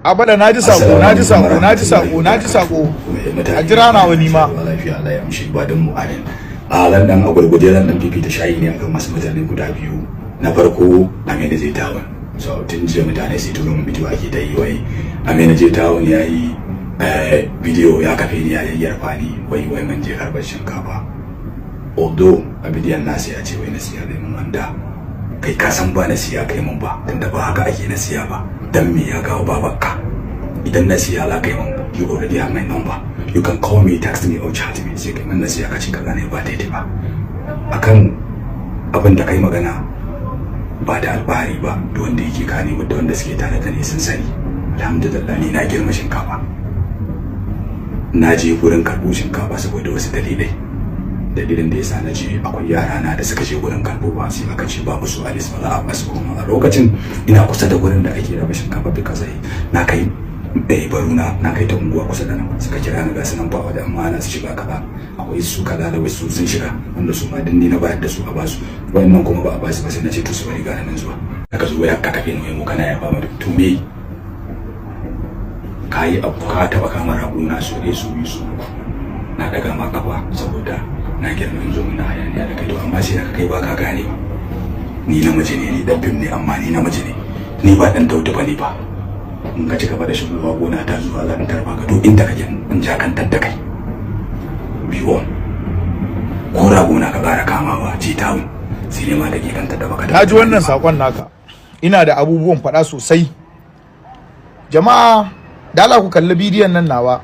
Abada naji sako a jira na wani ma lafiya Allah ya amshi ba dan mu amin a lan dan agurguje lan dan fifita shayi ne akan masu mutane guda biyu na farko Aminu zai tawon so tun jiya mutane sai turo mun bidiyo ake ta yi wai Aminu zai tawon yayi bidiyo ya kafe ni ya yarfa ni wai mun je karbar shinkafa although a bidiyon nasu ya ce wai na siya da mun wanda kai ka san ba na siya kai mun ba tunda ba haka ake na siya ba dan me ya gawo babanka idan na siya la kai mun you already have my number you can call me text me or chat me sai kai mun na siya ka ci kaza ne ba daidai ba akan abin da kai magana ba da albari ba da wanda yake kane mu da wanda suke tare da ni sun sani alhamdulillah ni na girma shinkafa na je gurin karɓo shinkafa saboda wasu dalilai dalilin da yasa na je akwai yara na da suka je gurin karbo ba sai aka ce babu su alis ba za a basu kuma a lokacin ina kusa da gurin da ake raba shinkafa duka sai na kai baruna na kai ta unguwa kusa da nan suka kira ni ga sunan ba wa da amma ana su shiga kaza akwai su kaza da wasu sun shiga wanda su ma dinni na bayar da su a basu wannan kuma ba a basu ba sai na ce to su bari ga nan zuwa aka zo ya ka kafe mu kana ya ba mu to me kai abu ka taba kamar abuna su ne su yi su na daga ma kafa saboda na girma yanzu muna hayaniya da kai to amma sai aka kai ba ka gane ba ni namiji ne ni dan fim ne amma ni namiji ne ni ba dan daudu bane ba in ka ci gaba da shigowa gona ta zuwa zan tarba ka to inda kake in ja kan da kai biyo ko ragona ka ƙara kamawa ci tawo sai ne ma da ke kanta da baka ta ji wannan sakon naka ina da abubuwan faɗa sosai jama'a da Allah ku kalli bidiyon nan nawa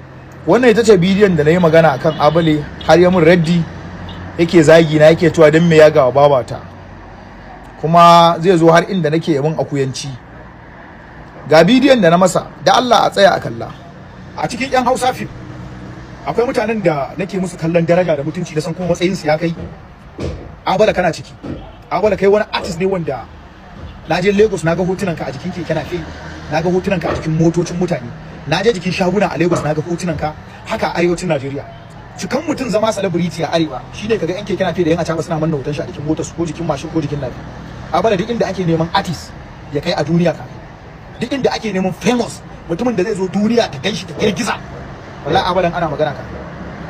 wannan ita ce bidiyon da na yi magana akan Abale har ya mun raddi yake zagi na yake cewa dan me ya gawa babata kuma zai zo har inda nake yamin akuyanci ga bidiyon da na masa da Allah a tsaya a kalla a cikin yan Hausa film akwai mutanen da nake musu kallon daraja da mutunci da san kuma matsayin su ya kai Abale kana ciki Abale kai wani artist ne wanda na je Lagos na ga hotunan ka a jikin keke nafe na ga hotunan ka a jikin motocin mutane na je jikin shaguna a Lagos na ga hotunan ka haka a arewacin Najeriya cikan mutum zama celebrity a arewa shine kaga yan keke nafe da yan acaba suna manna hoton shi a jikin motar su ko jikin mashin ko jikin nafe Abale duk inda ake neman artist ya kai a duniya ka duk inda ake neman famous mutumin da zai zo duniya ta ganshi ta girgiza wallahi Abalan ana magana ka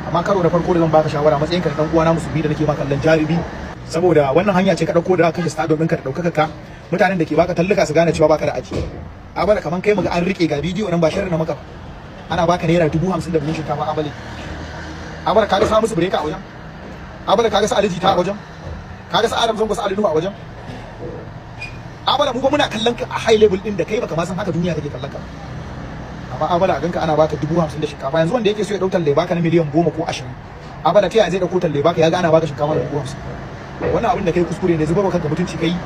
amma karo da farko da zan baka shawara matsayin ka dan uwana musulmi da nake ma kallon jarumi saboda wannan hanya ce ka dauko da kashe stadium ɗinka da daukaka ka mutanen da ke baka tallaka su gane cewa baka da aji Abale kaman kai muga an rike ga bidiyo nan ba shirin na maka ana baka naira 50,000 da buhun shinkafa Abale kaga sa musu break a wajen Abale kaga sa aliji ta a wajen kaga sa Adam zango sa alinu a wajen Abale mu ba muna kallon ka a high level din da kai baka ma san haka duniya take kallon ka amma Abale a ganka ana baka 50,000 da shinkafa yanzu wanda yake so ya dautar da baka na miliyan 10 ko 20 Abale ta yaya zai dauko talle baka ya ga ana baka shinkafa da 50,000 wannan abin da kai kuskure ne zubar kanka mutunci kai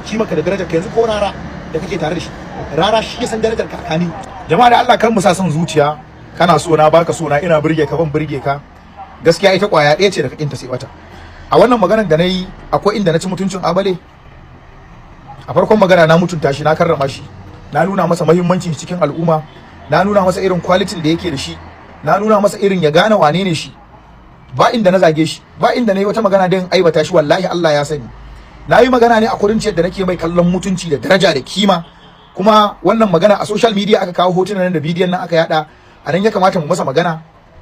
shi maka da darajar ka yanzu ko rara da kake tare da shi rara shi ya san darajar ka kani jama'a da Allah kan mu sa son zuciya kana so na baka so na ina burge ka ban burge ka gaskiya ita kwaya ɗaya ce da kakinta sai wata a wannan maganar da nayi akwai inda na ci mutuncin Abale a farkon magana na mutunta shi na karrama shi na nuna masa muhimmancin shi cikin al'umma na nuna masa irin quality da yake da shi na nuna masa irin ya gane wane ne shi ba inda na zage shi ba inda nayi wata magana da aibata shi wallahi Allah ya sani na yi magana ne a kurinciyar da nake mai kallon mutunci da daraja da kima kuma wannan magana a social media aka kawo hotunan nan da bidiyon nan aka yada a nan ya kamata mu masa magana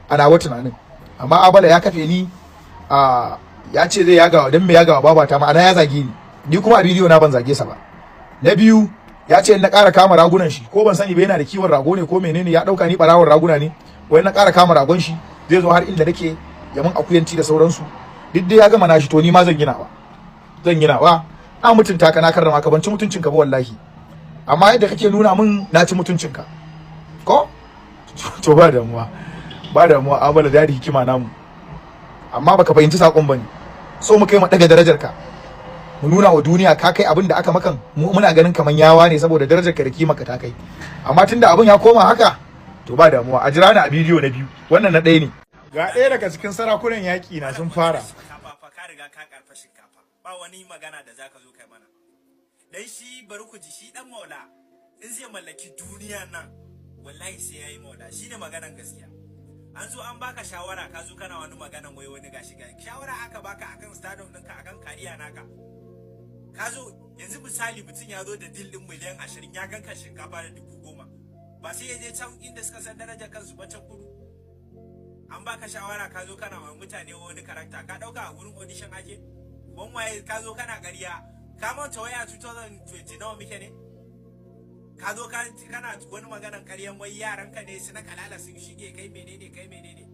a nawa tunanin amma Abale ya kafe ni ya ce zai yaga dan me yaga babata ma'ana ya zage ni kuma a bidiyo na ban zage sa ba na biyu ya ce na ƙara kama ragunan shi ko ban sani ba yana da kiwon rago ne ko menene ya dauka ni barawon raguna ne wai na ƙara kama ragon shi zai zo har inda nake yamin akuyanci da sauransu duk dai ya gama nashi to ni ma zan gina ba na mutunta ka na karrama ka ban ci mutuncin ka ba wallahi amma yadda kake nuna min na ci mutuncin ka ko to ba damuwa Abale da hikima namu amma baka fahimci sakon bane so mu kai mu daga darajar ka mu nuna wa duniya ka kai abin da aka makan muna ganin kaman yawa ne saboda darajar ka da kima ka ta kai amma tunda abin ya koma haka to ba damuwa a jira ni a bidiyo na biyu wannan na ɗaya ne ga ɗaya daga cikin sarakunan yaƙi na sun fara ka riga ka karfa shinkafa ba wani magana da zaka zo kai mana dan shi bari ku ji shi dan maula in zai mallaki duniya nan wallahi sai yayi maula shine maganan gaskiya an zo an baka shawara ka zo kana wani maganan wani gashi ga shawara aka baka akan stadium ɗinka akan kariya naka ka zo yanzu misali mutum ya zo da dil din miliyan 20 ya ganka shinkafa da 10,000 ba sai ya je can inda suka san darajar kansu ba can kudu. An baka shawara ka zo kana wa mutane wani karakta ka dauka a gurin audition ake. Ban waye ka zo kana ƙarya ka manta waya 2020 nawa muke ne? Ka zo kana wani maganan ƙaryan wai yaranka ne su na kalala sun shige kai menene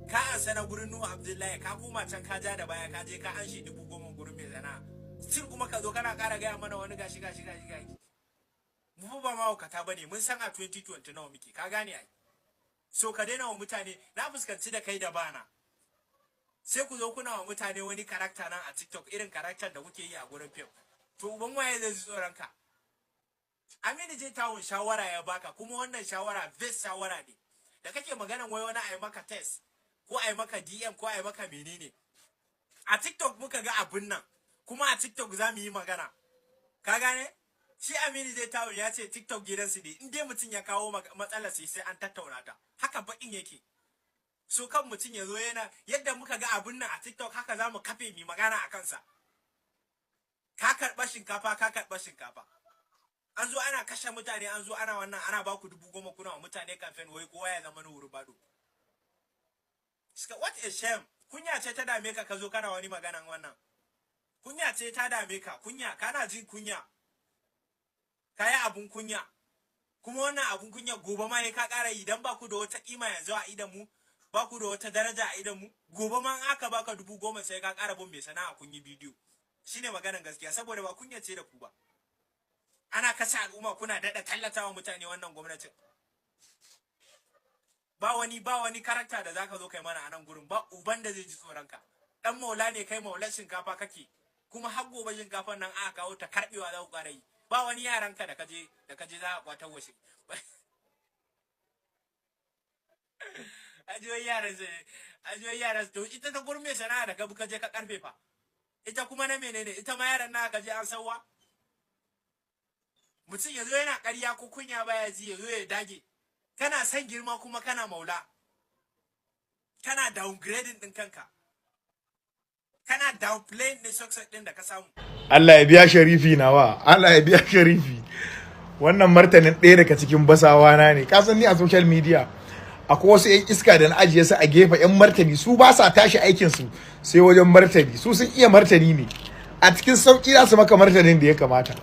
ka ansa na gurin Nuhu Abdullahi ka koma can ka ja da baya ka je ka anshi 10,000 gurin mai sana'a still kuma ka zo kana ƙara gaya mana wani gashi mu ba mahaukata bane mun san a 2020 nawa muke ka gane ai so ka daina wa mutane na fuskanci da kai da bana sai ku zo kuna wa mutane wani karakta nan a TikTok irin karakter da kuke yi a gurin film to uban waye zai tsoron ka. Aminu je tawon shawara ya baka kuma wannan shawara best shawara ne da kake maganan wai wani ai maka test ko ai maka DM ko ai maka menene a TikTok muka ga abun nan kuma a TikTok za mu yi magana ka gane shi Aminu zai tawon ya ce TikTok gidansu ne in dai mutum ya kawo matsalar sai an tattauna ta haka bakin yake so kan mutum ya zo yana yadda muka ga abun nan a TikTok haka za mu kafe mi magana a kansa ka karɓa shinkafa an zo ana kashe mutane an zo ana wannan ana ba ku 10,000 kuna wa mutane campaign wai kowa ya zama nuru bado what a shame kunya ce ta dame ka zo kana wani maganan wannan kunya ce ta dame ka kana jin kunya kaya abun kunya kuma wannan abun kunya gobe ma ka ƙara yi dan ba ku da wata kima yanzu a idan mu ba ku da wata daraja a idan mu gobe ma aka baka 10,000 sai ka ƙara bin mai sana'a kun yi bidiyo shine maganan gaskiya saboda ba kunya ce da ku ba ana kasa al'umma kuna daɗa tallatawa mutane wannan gwamnatin ba wani karakta da zaka zo kai mana a nan gurin ba uban da zai ji tsoron ka dan maula ne kai maulan shinkafa kake kuma har gobe shinkafan nan aka kawo ta karbewa za ku ƙara yi ba wani yaran ka da kaje za a kwatar washe ajiyoyi yaran to ita ta gurme sana'a da ka je ka karfe fa ita kuma na menene ita ma yaran na ka je an sauwa mutum ya zo yana ƙarya ko kunya baya ji ya zo ya dage kana son girma kuma kana maula kana downgrading din kanka kana downplaying din success din da ka samu. Allah ya biya Sharifi nawa Allah ya biya Sharifi wannan martanin ɗaya daga cikin basawa na ne ka san ni a social media akwai wasu yan iska da na ajiye su a gefe yan martani su ba sa tashi aikin su sai wajen martani su sun iya martani ne a cikin sauki za su maka martanin da ya kamata.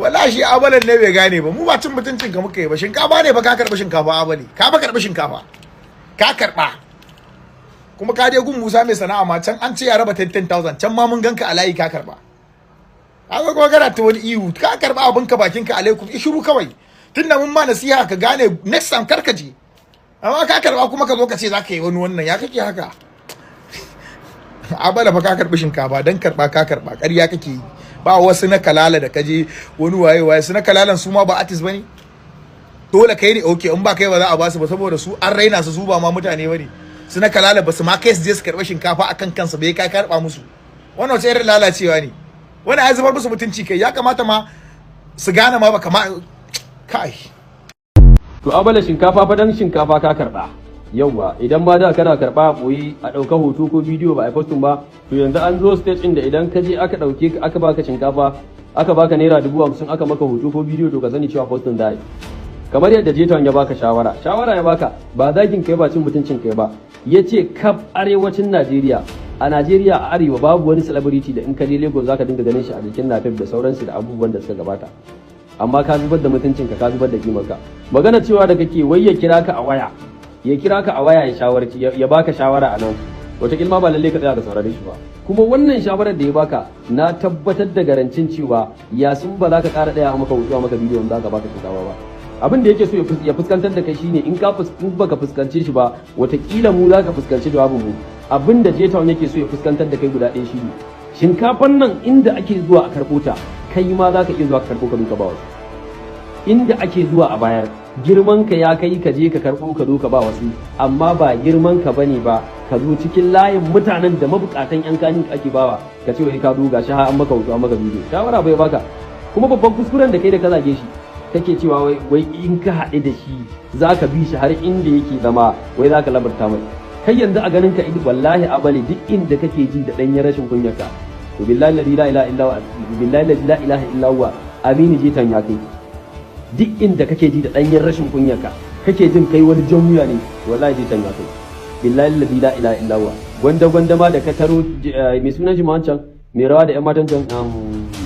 Wallahi Abalan ne bai gane ba mu ba cin mutuncin ka muka yi ba shinkafa ne ba ka karba shinkafa Abale ka ba karba shinkafa ka karba kuma ka je gun Musa mai sana'a ma can an ce ya raba 10,000 can ma mun ganka a layi ka karba kaga kuma kana ta wani ihu ka karba abin ka bakin ka alaikum ishuru kawai tunda mun ma nasiha ka gane next time karkaje amma ka karba kuma ka zo ka ce zaka yi wani wannan ya kake haka Abala fa ka karbi shinkafa dan karba ka karba ƙarya kake yi ba wasu na kalala da kaje wani waye su na kalalan su ma ba artist bane dole kai ne okay in ba kai ba za a ba su ba saboda su an raina su ba ma mutane bane su na kalala ba su ma kai su je su karba shinkafa akan kansa bai kai karba musu wannan wace irin lalacewa ne wani ai zubar musu mutunci kai ya kamata ma su gane ma ba kama kai to Abale shinkafa fa dan shinkafa ka karba yauwa idan ba da kana karba boyi a dauka hoto ko bidiyo ba a postin ba to yanzu an zo stage din da idan ka je aka dauke ka aka baka shinkafa aka baka naira 50,000 aka maka hoto ko bidiyo to ka sani cewa postin da yi kamar yadda Jeton ya baka shawara ya baka ba zagin kai ba cin mutuncin kai ba yace kaf arewacin Najeriya a Najeriya a arewa babu wani celebrity da in ka je Lagos zaka dinga ganin shi a jikin nafif da sauransu da abubuwan da suka gabata amma ka zubar da mutuncinka ka zubar da kimarka magana cewa da kake wai ya kira ka a waya ya shawarci ya baka shawara a nan wata kilma ba lalle ka tsaya ka saurare shi ba kuma wannan shawarar da ya baka na tabbatar da garancin cewa yasin ba za ka ƙara ɗaya maka wucewa maka bidiyon za ka baka shinkafa ba abin da yake so ya fuskantar da kai shine in baka fuskance shi ba watakila mu za ka fuskanci jawabin mu abin da Jeton yake so ya fuskantar da kai guda ɗaya shine shinkafan nan inda ake zuwa a karɓo ta kai ma za ka iya zuwa ka karɓo ka duka ba wasu inda ake zuwa a bayar girman ka ya kai ka je ka karɓo ka zo ka ba wasu amma ba girman ka bane ba ka zo cikin layin mutanen da mabukatan yan kanin ake bawa ka ce wai ka duga shi an maka wuce an maka bidiyo shawara bai baka kuma babban kuskuren da kai da ka zage shi kake cewa wai in ka haɗe da shi za ka bi shi har inda yake zama wai za ka labarta mai kai yanzu a ganin ka idi wallahi Abale duk inda kake ji da ɗanyen rashin kunyarka to billahi la ilaha illa huwa Aminu Jeton ya kai duk inda kake ji da danyen rashin kunyarka kake jin kai wani jan wuya ne wallahi je can ya kai billahi la ilaha illa huwa gwanda ma da ka taro mai sunan shi ma wancan mai rawa da yan matan can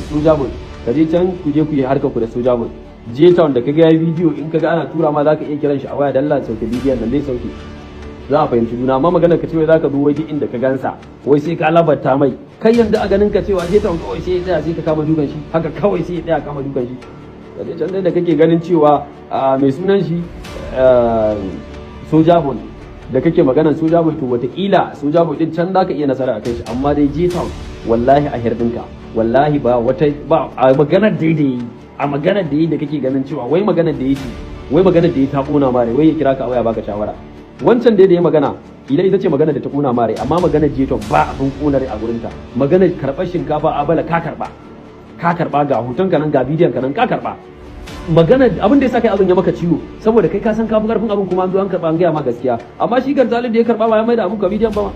soja boy ka je can ku je ku yi harkar ku da soja boy je ta wanda kaga yayi bidiyo in kaga ana tura ma zaka iya kiran shi a waya dan Allah sauke bidiyon nan zai sauke za a fahimci juna amma magana ka ce wai zaka zo wai duk inda ka gansa wai sai ka labarta mai kai yanzu a ganin ka cewa je ta wanda kawai sai ya tsaya sai ka kama dukan shi haka kawai sai ya tsaya kama dukan shi ka je can da kake ganin cewa mai sunan shi soja boy da kake maganan soja boy to watakila soja boy din can zaka iya nasara a kai shi amma dai je ta wallahi a hirdinka wallahi ba a maganar daidai a maganar da yi da kake ganin cewa wai maganar da yake wai maganar da yi ta kuna mare wai ya kira ka a waya baka shawara wancan da ya magana idan ita ce maganar da ta kuna mare amma maganar jeton ba abin kunar a gurinta maganar karɓar shinkafa Abale ka karɓa ga hoton ka nan ga bidiyon ka nan ka karɓa maganar abin da ya sa kai abin ya maka ciwo saboda kai ka san ka fi karfin abin kuma an zo an karɓa an gaya ma gaskiya amma shi Garzalin da ya karɓa ba ya mai da abin ka bidiyon ba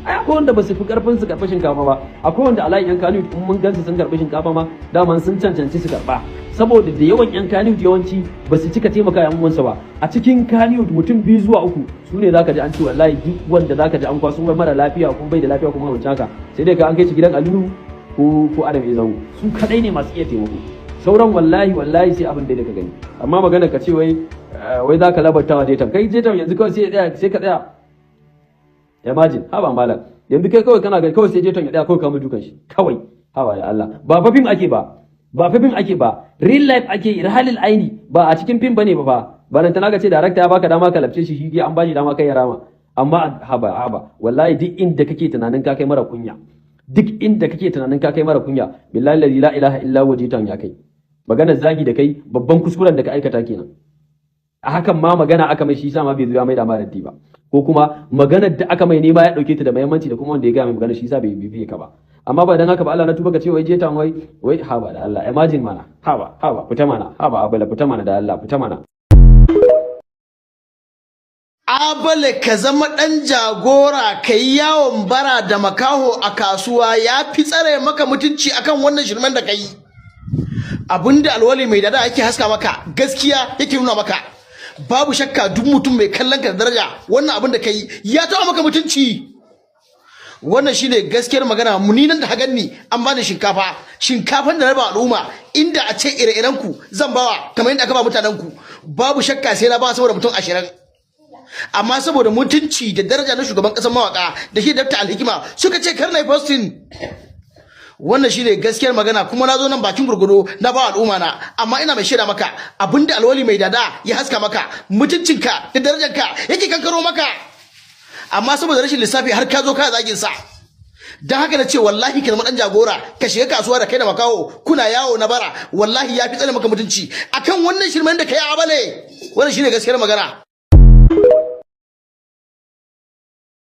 ai akwai wanda ba su fi karfin su karɓi shinkafa ba akwai wanda alayin yan kanu in mun gansu sun karɓi shinkafa ma dama sun cancanci su karɓa saboda da yawan yan kanu yawanci ba su cika taimaka yan uwansa ba a cikin kanu mutum 2 zuwa 3 su ne zaka ji an ce wallahi duk wanda zaka ji an kwaso mara lafiya ko bai da lafiya kuma wancan haka sai dai ka an kai shi gidan Aminu ko Adam ya zango su kadai ne masu iya taimako sauran wallahi sai abin da ka gani amma magana ka ce wai zaka labartawa jetan kai jetan yanzu kawai sai ka tsaya imagine haba malam yanzu kai kawai kana ga kawai sai jeton ya daya kawai kamar dukan shi kawai haba ya Allah ba fa fim ake ba real life ake irhalil aini ba a cikin fim bane ba nan tana ga ce director ya baka dama ka labce shi an bashi dama kai ya rama amma haba wallahi duk inda kake tunanin ka kai mara kunya billahi la ilaha illa huwa jeton ya kai maganar zagi da kai babban kuskuren da ka aikata kenan a hakan ma magana aka mai shi sa ma bai zo ya mai da maraddi ba ko kuma maganar da aka mai nema ya dauke ta da muhimmanci da kuma wanda ya ga mai magana shi sa bai bibiye ka ba amma ba dan haka ba Allah na tuba ka ce wai je tan wai haba da Allah imagine mana haba fita mana haba Abale fita mana da Allah fita mana Abale ka zama dan jagora kai yawon bara da makaho a kasuwa ya fi tsare maka mutunci akan wannan shirman da kai abinda alwali mai dada yake haska maka gaskiya yake nuna maka babu shakka duk mutum mai kallon ka da daraja wannan abin da kai ya taɓa maka mutunci wannan shine gaskiyar magana muni nan da ha ganni an bani shinkafan da na ba al'umma inda a ce ire-iren ku zan bawa kamar yadda aka ba mutanen ku babu shakka sai na ba saboda mutum 20 amma saboda mutunci da daraja na shugaban kasar mawaka da shi Dr. Alhikima suka ce kar na posting wannan shine gaskiyar magana kuma nazo nan bakin gurgudo na ba al'umma na amma ina mai shaida maka abinda alwali mai dada ya haska maka mutuncinka da darajarka yake kankaro maka amma saboda rashin lissafi har ka zo ka zagin sa dan haka nace wallahi ka zama dan jagora ka shiga kasuwa da kai da makawo kuna yawo na bara wallahi yafi tsare maka mutunci akan wannan shirmen da kai Abale wannan shine gaskiyar magana